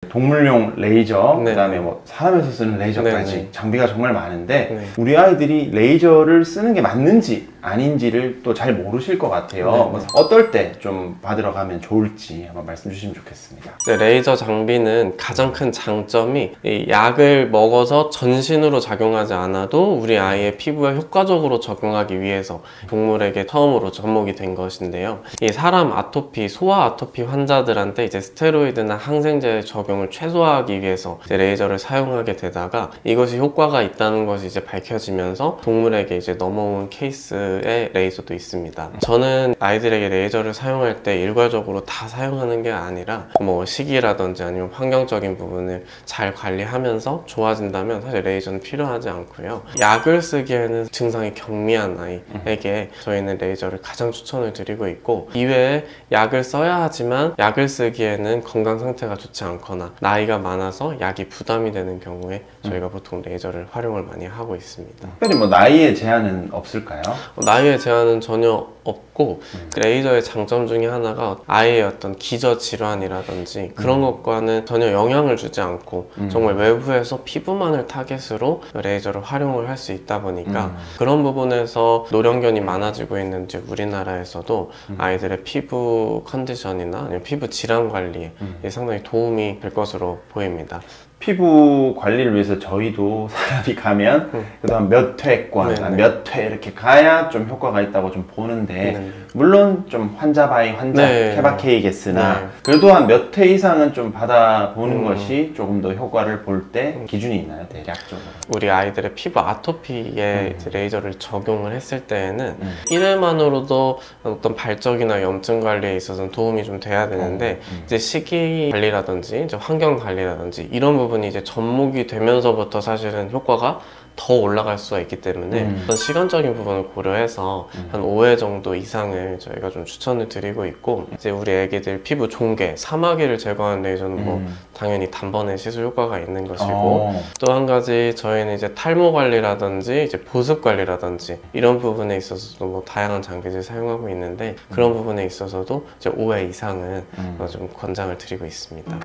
동물용 레이저, 네. 그다음에 뭐 사람에서 쓰는 레이저까지 네. 장비가 정말 많은데 네. 우리 아이들이 레이저를 쓰는 게 맞는지 아닌지를 또 잘 모르실 것 같아요. 네. 그래서 어떨 때 좀 받으러 가면 좋을지 한번 말씀 주시면 좋겠습니다. 네, 레이저 장비는 가장 큰 장점이 이 약을 먹어서 전신으로 작용하지 않아도 우리 아이의 피부에 효과적으로 적용하기 위해서 동물에게 처음으로 접목이 된 것인데요. 이 사람 아토피, 소아 아토피 환자들한테 이제 스테로이드나 항생제 적용을 최소화하기 위해서 이제 레이저를 사용하게 되다가 이것이 효과가 있다는 것이 이제 밝혀지면서 동물에게 이제 넘어온 케이스의 레이저도 있습니다. 저는 아이들에게 레이저를 사용할 때 일괄적으로 다 사용하는 게 아니라 뭐 시기라든지 아니면 환경적인 부분을 잘 관리하면서 좋아진다면 사실 레이저는 필요하지 않고요. 약을 쓰기에는 증상이 경미한 아이에게 저희는 레이저를 가장 추천을 드리고 있고, 이외에 약을 써야 하지만 약을 쓰기에는 건강 상태가 좋지 않거나 나이가 많아서 약이 부담이 되는 경우에 저희가 보통 레이저를 활용을 많이 하고 있습니다. 특별히 뭐 나이에 제한은 없을까요? 나이에 제한은 전혀 없고 그 레이저의 장점 중에 하나가 아이의 어떤 기저 질환이라든지 그런 것과는 전혀 영향을 주지 않고 정말 외부에서 피부만을 타겟으로 레이저를 활용을 할 수 있다 보니까 그런 부분에서 노령견이 많아지고 있는 이제 우리나라에서도 아이들의 피부 컨디션이나 아니면 피부 질환 관리에 상당히 도움이 될 것으로 보입니다. 피부 관리를 위해서 저희도 사람이 가면 그다음 몇 회권, 몇 회 이렇게 가야 좀 효과가 있다고 좀 보는데 물론 좀 환자 바이 환자, 케바케이겠으나 그래도 한 몇 회 이상은 좀 받아보는 것이 조금 더 효과를 볼 때 기준이 있나요? 대략적으로? 우리 아이들의 피부 아토피에 이제 레이저를 적용을 했을 때에는 1회만으로도 어떤 발적이나 염증 관리에 있어서는 도움이 좀 돼야 되는데 이제 식이 관리라든지 이제 환경 관리라든지 이런 부분이 이제 접목이 되면서부터 사실은 효과가 더 올라갈 수가 있기 때문에 어떤 시간적인 부분을 고려해서 한 5회 정도 이상을 저희가 좀 추천을 드리고 있고, 이제 우리 애기들 피부 종괴, 사마귀를 제거하는 레이저는 뭐 당연히 단번에 시술 효과가 있는 것이고, 또 한 가지 저희는 이제 탈모 관리라든지 이제 보습 관리라든지 이런 부분에 있어서도 뭐 다양한 장비를 사용하고 있는데 그런 부분에 있어서도 이제 5회 이상은 좀 권장을 드리고 있습니다.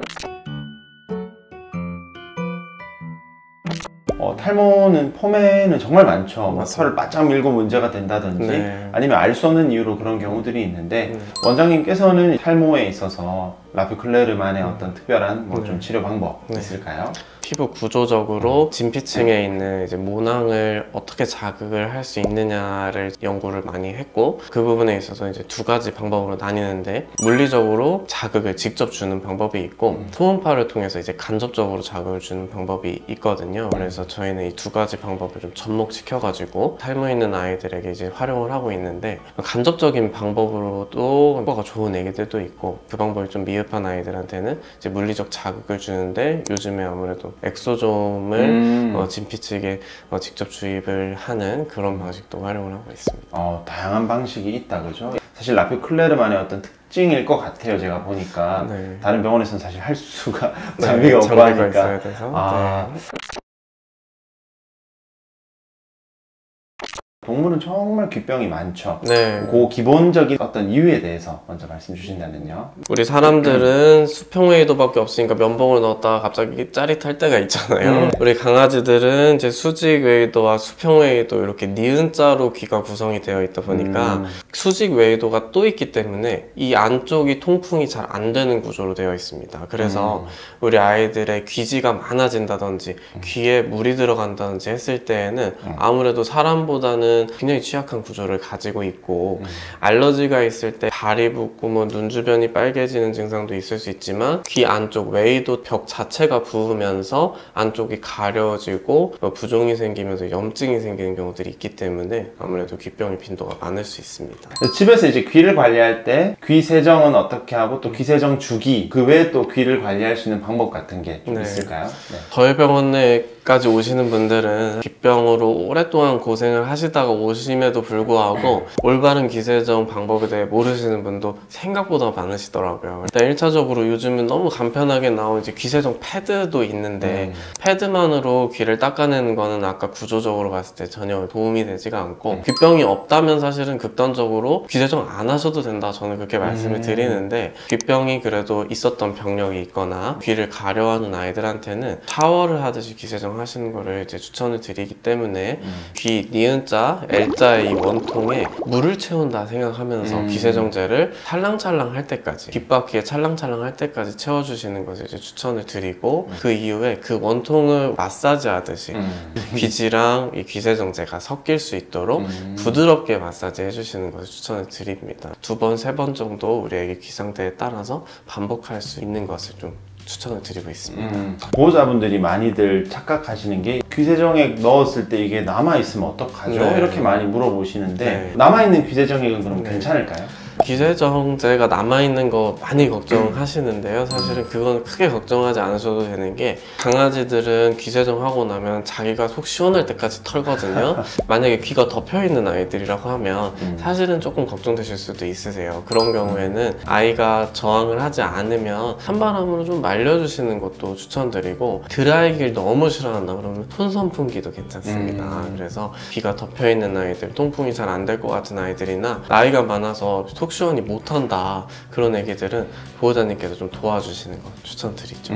탈모는 폼에는 정말 많죠. 막 털을 바짝 밀고 문제가 된다든지 아니면 알 수 없는 이유로 그런 경우들이 있는데 원장님께서는 탈모에 있어서 라피클레르만의 어떤 특별한 뭐 좀 치료 방법 있을까요? 피부 구조적으로 진피층에 있는 이제 모낭을 어떻게 자극을 할 수 있느냐를 연구를 많이 했고, 그 부분에 있어서 이제 두 가지 방법으로 나뉘는데 물리적으로 자극을 직접 주는 방법이 있고 초음파를 통해서 이제 간접적으로 자극을 주는 방법이 있거든요. 그래서 저희는 이 두 가지 방법을 좀 접목시켜 가지고 탈모 있는 아이들에게 이제 활용을 하고 있는데, 간접적인 방법으로도 효과가 좋은 애기들도 있고 그 방법이 좀 미흡한 아이들한테는 이제 물리적 자극을 주는데 요즘에 아무래도 엑소좀을 진피층에 직접 주입을 하는 그런 방식도 활용을 하고 있습니다. 다양한 방식이 있다, 그죠? 사실 라피클레르만의 어떤 특징일 것 같아요. 제가 보니까 다른 병원에서는 사실 할 수가 장비가 없고 하니까 있어야 돼서. 동물은 정말 귓병이 많죠. 그 기본적인 어떤 이유에 대해서 먼저 말씀 주신다면요. 우리 사람들은 수평웨이도밖에 없으니까 면봉을 넣었다가 갑자기 짜릿할 때가 있잖아요. 우리 강아지들은 이제 수직웨이도와 수평웨이도 이렇게 니은자로 귀가 구성이 되어 있다 보니까 수직웨이도가 또 있기 때문에 이 안쪽이 통풍이 잘 안 되는 구조로 되어 있습니다. 그래서 우리 아이들의 귀지가 많아진다든지 귀에 물이 들어간다든지 했을 때에는 아무래도 사람보다는 굉장히 취약한 구조를 가지고 있고, 알러지가 있을 때 발이 붓고 뭐 눈 주변이 빨개지는 증상도 있을 수 있지만 귀 안쪽 웨이도 벽 자체가 부으면서 안쪽이 가려지고 부종이 생기면서 염증이 생기는 경우들이 있기 때문에 아무래도 귀병의 빈도가 많을 수 있습니다. 집에서 이제 귀를 관리할 때 귀 세정은 어떻게 하고 또 귀 세정 주기 그 외에 또 귀를 관리할 수 있는 방법 같은 게 좀 있을까요? 저희 병원에까지 오시는 분들은 귀병으로 오랫동안 고생을 하시다 하시다가 오심에도 불구하고 올바른 귀세정 방법에 대해 모르시는 분도 생각보다 많으시더라고요. 일단 1차적으로 요즘은 너무 간편하게 나온 이제 귀세정 패드도 있는데 패드만으로 귀를 닦아내는 거는 아까 구조적으로 봤을 때 전혀 도움이 되지가 않고 귀병이 없다면 사실은 극단적으로 귀세정 안 하셔도 된다, 저는 그렇게 말씀을 드리는데, 귀병이 그래도 있었던 병력이 있거나 귀를 가려하는 아이들한테는 샤워를 하듯이 귀세정 하시는 거를 이제 추천을 드리기 때문에 귀 니은자, L자의 이 원통에 물을 채운다 생각하면서 귀세정제를 찰랑찰랑 할 때까지, 귓바퀴에 찰랑찰랑 할 때까지 채워주시는 것을 이제 추천을 드리고, 그 이후에 그 원통을 마사지 하듯이 귀지랑 이 귀세정제가 섞일 수 있도록 부드럽게 마사지 해주시는 것을 추천을 드립니다. 2번, 3번 정도 우리 애기 귀 상태에 따라서 반복할 수 있는 것을 좀 추천을 드리고 있습니다. 보호자분들이 많이들 착각하시는 게 귀세정액 넣었을 때 이게 남아있으면 어떡하죠? 네. 이렇게 많이 물어보시는데 네. 남아있는 귀세정액은 그럼 괜찮을까요? 귀세정제가 남아있는 거 많이 걱정하시는데요. 사실은 그건 크게 걱정하지 않으셔도 되는 게, 강아지들은 귀세정하고 나면 자기가 속 시원할 때까지 털거든요. 만약에 귀가 덮여있는 아이들이라고 하면 사실은 조금 걱정되실 수도 있으세요. 그런 경우에는 아이가 저항을 하지 않으면 찬바람으로 좀 말려주시는 것도 추천드리고, 드라이기를 너무 싫어한다 그러면 손선풍기도 괜찮습니다. 그래서 귀가 덮여있는 아이들, 통풍이 잘 안 될 것 같은 아이들이나 나이가 많아서 속 시원히 못한다, 그런 애기들은 보호자님께서 좀 도와주시는 거 추천드리죠.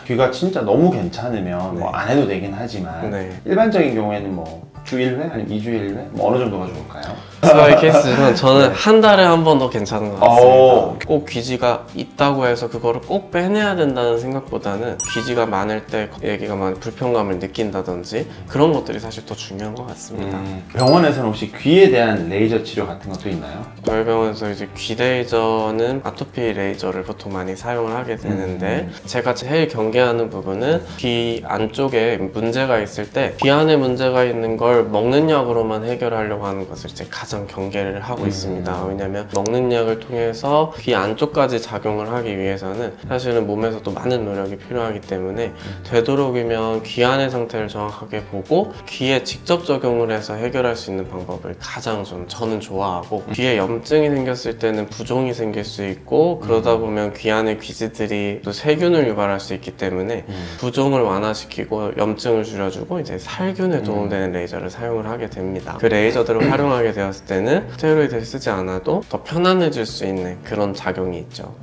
귀가 진짜 너무 괜찮으면 네. 뭐 안 해도 되긴 하지만 네. 일반적인 경우에는 뭐 주 1회? 아니면 2주 1회? 뭐 어느 정도가 좋을까요? 수아의 케이스는 저는 한 달에 한 번 더 괜찮은 것 같습니다. 꼭 귀지가 있다고 해서 그거를 꼭 빼내야 된다는 생각보다는 귀지가 많을 때 애기가 불편감을 느낀다든지 그런 것들이 사실 더 중요한 것 같습니다. 병원에서는 혹시 귀에 대한 레이저 치료 같은 것도 있나요? 저희 병원에서 이제 귀 레이저는 아토피 레이저를 보통 많이 사용을 하게 되는데, 제가 제일 경계하는 부분은 귀 안쪽에 문제가 있을 때 귀 안에 문제가 있는 걸 먹는 약으로만 해결하려고 하는 것을 이제 가장 경계를 하고 있습니다. 왜냐면 먹는 약을 통해서 귀 안쪽까지 작용을 하기 위해서는 사실은 몸에서도 많은 노력이 필요하기 때문에 되도록이면 귀 안의 상태를 정확하게 보고 귀에 직접 적용을 해서 해결할 수 있는 방법을 가장 저는 좋아하고, 귀에 염증이 생겼을 때는 부종이 생길 수 있고, 그러다 보면 귀 안의 귀지들이 또 세균을 유발할 수 있기 때문에 부종을 완화시키고 염증을 줄여주고 이제 살균에 도움되는 레이저를 사용을 하게 됩니다. 그 레이저들을 활용하게 되었을 때는 스테로이드를 쓰지 않아도 더 편안해질 수 있는 그런 작용이 있죠.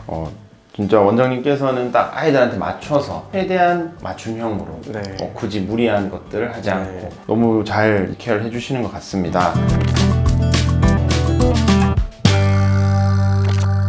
진짜 원장님께서는 딱 아이들한테 맞춰서 최대한 맞춤형으로 네. 굳이 무리한 것들을 하지 네. 않고 너무 잘 케어를 해주시는 것 같습니다.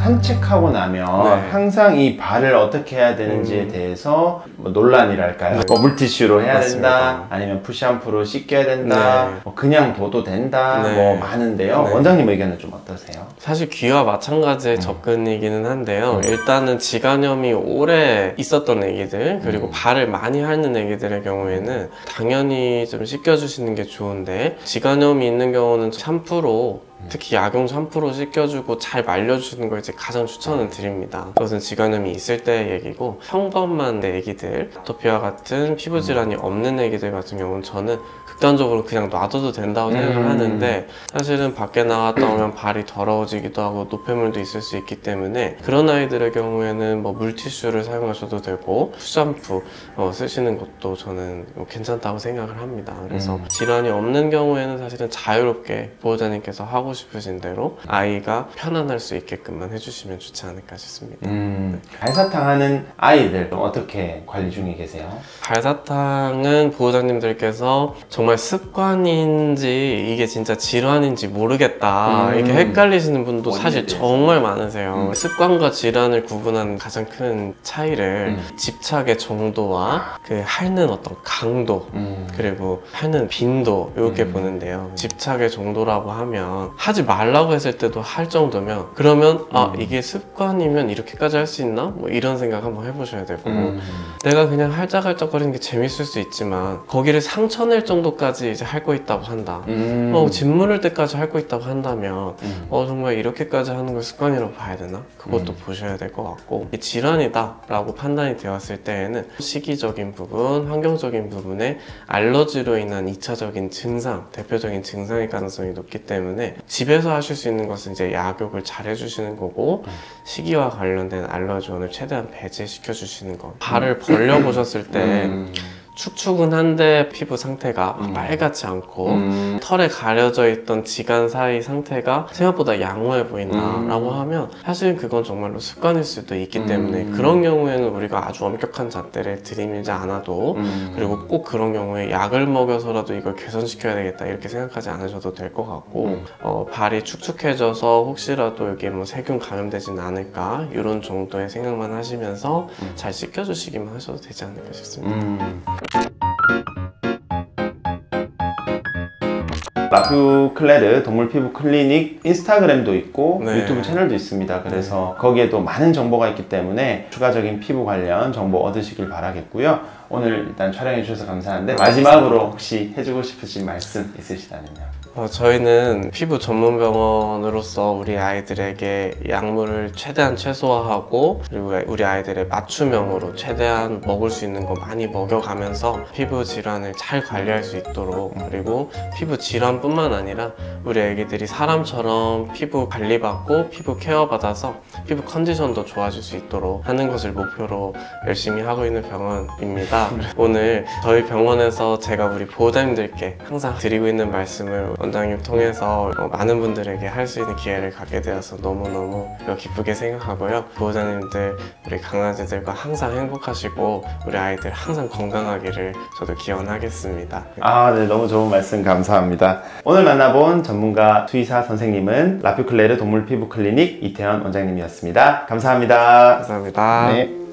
산책하고 나면 네. 항상 이 발을 어떻게 해야 되는지에 대해서 뭐 논란이랄까요? 네. 뭐 물티슈로 해야 맞습니다. 된다, 아니면 푸샴푸로 씻겨야 된다, 네. 뭐 그냥 둬도 된다, 네. 뭐 많은데요. 네. 원장님 의견은 좀 어떠세요? 사실 귀와 마찬가지의 접근이기는 한데요. 일단은 지간염이 오래 있었던 애기들, 그리고 발을 많이 핥는 애기들의 경우에는 당연히 좀 씻겨주시는 게 좋은데, 지간염이 있는 경우는 샴푸로, 특히 약용 샴푸로 씻겨주고 잘 말려주는 걸 이제 가장 추천을 드립니다. 그것은 지간염이 있을 때의 얘기고, 평범한 애기들, 아토피와 같은 피부 질환이 없는 애기들 같은 경우는 저는 극단적으로 그냥 놔둬도 된다고 생각을 하는데, 사실은 밖에 나갔다 오면 발이 더러워지기도 하고 노폐물도 있을 수 있기 때문에 그런 아이들의 경우에는 뭐 물티슈를 사용하셔도 되고 푸샴푸 쓰시는 것도 저는 괜찮다고 생각을 합니다. 그래서 질환이 없는 경우에는 사실은 자유롭게 보호자님께서 하고 싶으신 대로 아이가 편안할 수 있게끔만 해주시면 좋지 않을까 싶습니다. 발사탕 하는 아이들 어떻게 관리 중에 계세요? 발사탕은 보호자님들께서 정말 습관인지 이게 진짜 질환인지 모르겠다 이렇게 헷갈리시는 분도 사실 정말 많으세요. 습관과 질환을 구분하는 가장 큰 차이를 집착의 정도와 그 핥는 어떤 강도, 그리고 핥는 빈도 이렇게 보는데요. 집착의 정도라고 하면 하지 말라고 했을 때도 할 정도면 그러면 이게 습관이면 이렇게까지 할 수 있나? 뭐 이런 생각 한번 해보셔야 되고 내가 그냥 할짝할짝거리는 게 재밌을 수 있지만 거기를 상처 낼 정도까지 이제 할 거 있다고 한다. 집 물을 때까지 할 거 있다고 한다면 정말 이렇게까지 하는 걸 습관이라고 봐야 되나? 그것도 보셔야 될 것 같고 이 질환이다 라고 판단이 되었을 때에는 시기적인 부분, 환경적인 부분에 알러지로 인한 2차적인 증상, 대표적인 증상일 가능성이 높기 때문에 집에서 하실 수 있는 것은 이제 약욕을 잘 해주시는 거고 시기와 관련된 알러지원을 최대한 배제시켜 주시는 거. 발을 벌려 보셨을 때 축축은 한데 피부 상태가 빨갛지 않고 털에 가려져 있던 지간 사이 상태가 생각보다 양호해 보인다 라고 하면 사실 그건 정말로 습관일 수도 있기 때문에 그런 경우에는 우리가 아주 엄격한 잣대를 들이밀지 않아도 그리고 꼭 그런 경우에 약을 먹여서라도 이걸 개선시켜야 되겠다 이렇게 생각하지 않으셔도 될 것 같고 발이 축축해져서 혹시라도 여기에 뭐 세균 감염되진 않을까 이런 정도의 생각만 하시면서 잘 씻겨주시기만 하셔도 되지 않을까 싶습니다. 라퓨클레르 동물 피부 클리닉 인스타그램도 있고 네. 유튜브 채널도 있습니다. 그래서 거기에도 많은 정보가 있기 때문에 추가적인 피부 관련 정보 얻으시길 바라겠고요. 오늘 일단 촬영해 주셔서 감사한데 마지막으로 혹시 해주고 싶으신 말씀 있으시다면요? 저희는 피부 전문 병원으로서 우리 아이들에게 약물을 최대한 최소화하고 그리고 우리 아이들의 맞춤형으로 최대한 먹을 수 있는 거 많이 먹여가면서 피부 질환을 잘 관리할 수 있도록 그리고 피부 질환뿐만 아니라 우리 아이들이 사람처럼 피부 관리받고 피부 케어 받아서 피부 컨디션도 좋아질 수 있도록 하는 것을 목표로 열심히 하고 있는 병원입니다. 오늘 저희 병원에서 제가 우리 보호자님들께 항상 드리고 있는 말씀을 원장님 통해서 많은 분들에게 할 수 있는 기회를 갖게 되어서 너무너무 기쁘게 생각하고요. 보호자님들, 우리 강아지들과 항상 행복하시고 우리 아이들 항상 건강하기를 저도 기원하겠습니다. 네, 너무 좋은 말씀 감사합니다. 오늘 만나본 전문가 수의사 선생님은 라퓨클레르 동물 피부 클리닉 이태원 원장님이었습니다. 감사합니다. 감사합니다. 네.